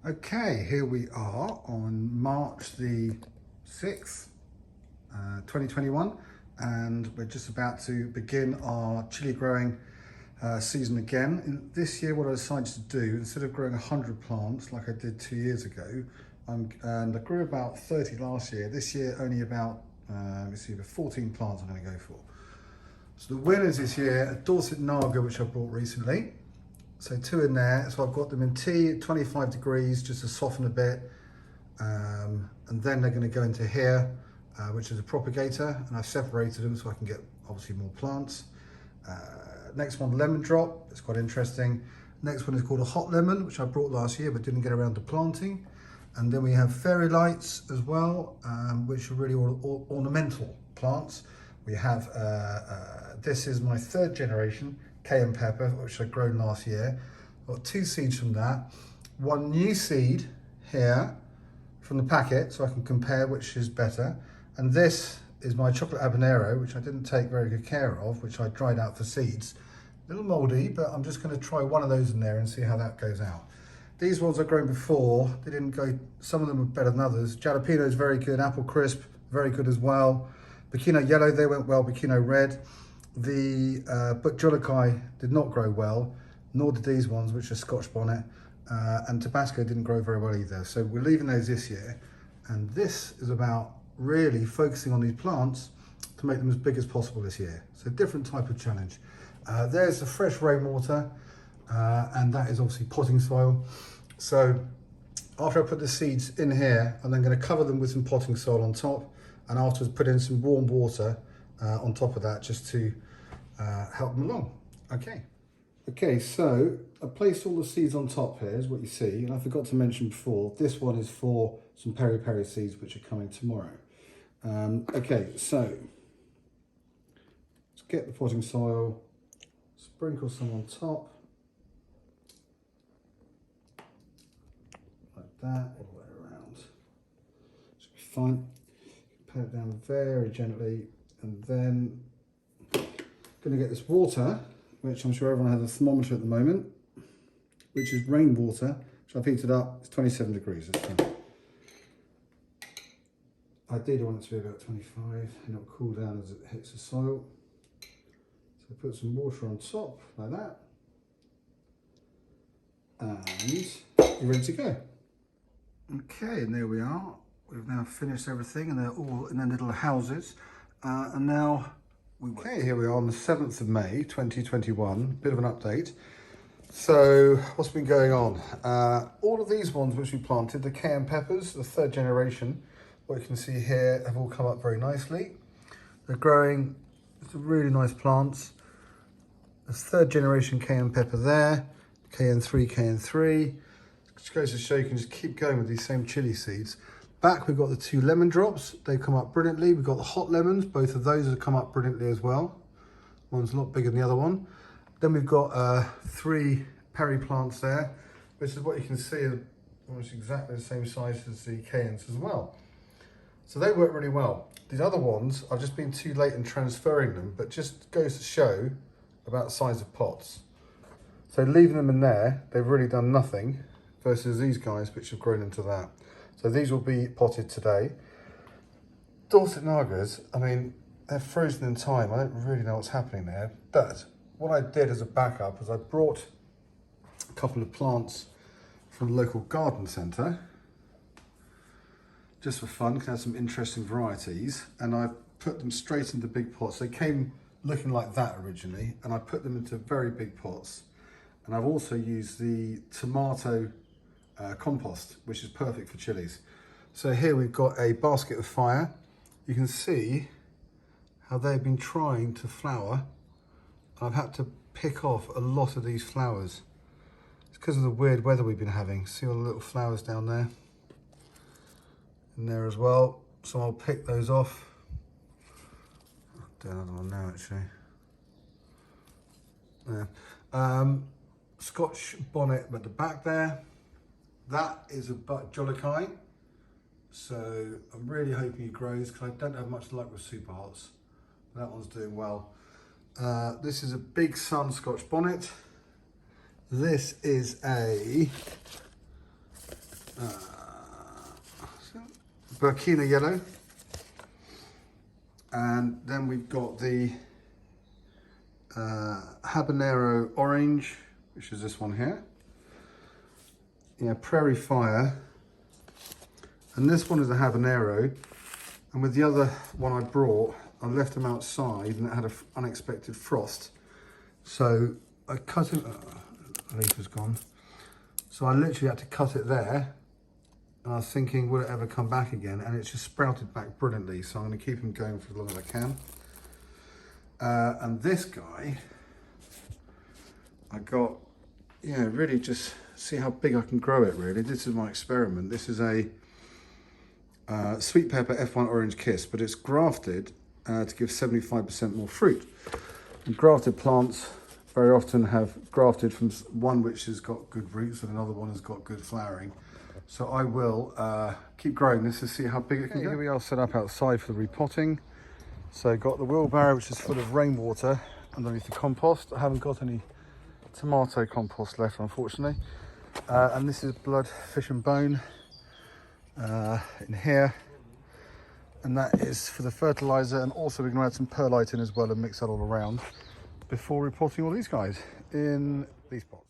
Okay, here we are on March the 6th, 2021, and we're just about to begin our chili growing season again. This year what I decided to do, instead of growing 100 plants like I did 2 years ago, and I grew about 30 last year, this year only about, let's see, 14 plants I'm going to go for. So the winners this year are Dorset Naga, which I bought recently. So 2 in there, so I've got them in tea at 25 degrees just to soften a bit. And then they're going to go into here, which is a propagator, and I've separated them so I can get obviously more plants. Next one, lemon drop, it's quite interesting. Next one is called a hot lemon, which I brought last year but didn't get around to planting. And then we have fairy lights as well, which are really ornamental plants. We have, this is my 3rd generation, cayenne pepper, which I'd grown last year. Got 2 seeds from that. 1 new seed here from the packet, so I can compare which is better. And this is my chocolate habanero, which I didn't take very good care of, which I dried out for seeds. A little moldy, but I'm just going to try one of those in there and see how that goes out. These ones I've grown before, they didn't go, some of them were better than others. Jalapeno is very good, apple crisp, very good as well. Bikino yellow, they went well, Bikino red. But Jolokai did not grow well, nor did these ones, which are Scotch bonnet, and Tabasco didn't grow very well either. So we're leaving those this year, and this is about really focusing on these plants to make them as big as possible this year. So different type of challenge. There's the fresh rainwater, and that is obviously potting soil. So after I put the seeds in here, I'm then going to cover them with some potting soil on top, and afterwards put in some warm water on top of that just to help them along. Okay, so I placed all the seeds on top here, is what you see, and I forgot to mention before, this one is for some peri-peri seeds which are coming tomorrow. Okay, so let's get the potting soil, sprinkle some on top, like that, all the way around. Should be fine. Pat it down very gently, and then going to get this water, which I'm sure everyone has a thermometer at the moment, which is rainwater, which I've heated up. It's 27 degrees this time. Ideally want it to be about 25, and it'll cool down as it hits the soil. So put some water on top, like that. And you're ready to go. Okay, and there we are. We've now finished everything, and they're all in their little houses. And now, here we are on the 7th of May, 2021, bit of an update. So what's been going on? All of these ones which we planted, the cayenne peppers, the 3rd generation, what you can see here, have all come up very nicely. They're growing, it's really nice plants. There's 3rd generation cayenne pepper there, cayenne 3, which goes to show you can just keep going with these same chili seeds. Back we've got the 2 lemon drops, they come up brilliantly. We've got the hot lemons, both of those have come up brilliantly as well. One's a lot bigger than the other one. Then we've got 3 peri plants there, which is what you can see are almost exactly the same size as the cayennes as well. So they work really well. These other ones, I've just been too late in transferring them, but just goes to show about the size of pots. So leaving them in there, they've really done nothing versus these guys which have grown into that. So these will be potted today. Dorset Nagas, I mean, they're frozen in time. I don't really know what's happening there. But what I did as a backup is I brought a couple of plants from the local garden centre, just for fun, because I had some interesting varieties. And I put them straight into big pots. They came looking like that originally, and I put them into very big pots. And I've also used the tomato compost, which is perfect for chilies. So here we've got a basket of fire. You can see how they've been trying to flower. I've had to pick off a lot of these flowers. It's because of the weird weather we've been having. See all the little flowers down there? In there as well. So I'll pick those off. I'll do another one now actually. There. Scotch bonnet at the back there. That is a Jolokai, so I'm really hoping it grows because I don't have much luck with super hots. That one's doing well. This is a Big Sun Scotch bonnet. This is a Burkina yellow. And then we've got the habanero orange, which is this one here. Yeah, Prairie Fire. And this one is a habanero. And with the other one I brought, I left them outside and it had an unexpected frost. So I cut it, the leaf has gone. So I literally had to cut it there. And I was thinking, will it ever come back again? And it's just sprouted back brilliantly. So I'm gonna keep him going for as long as I can. And this guy, I got, yeah, really just see how big I can grow it really. This is my experiment. This is a sweet pepper F1 orange kiss, but it's grafted to give 75% more fruit. And grafted plants very often have grafted from one which has got good roots and another one has got good flowering. So I will keep growing this to see how big it can go. Here we are set up outside for the repotting. So got the wheelbarrow which is full of rainwater underneath the compost. I haven't got any tomato compost left unfortunately. And this is blood, fish and bone in here. And that is for the fertilizer, and also we're going to add some perlite in as well and mix that all around before repotting all these guys in these pots.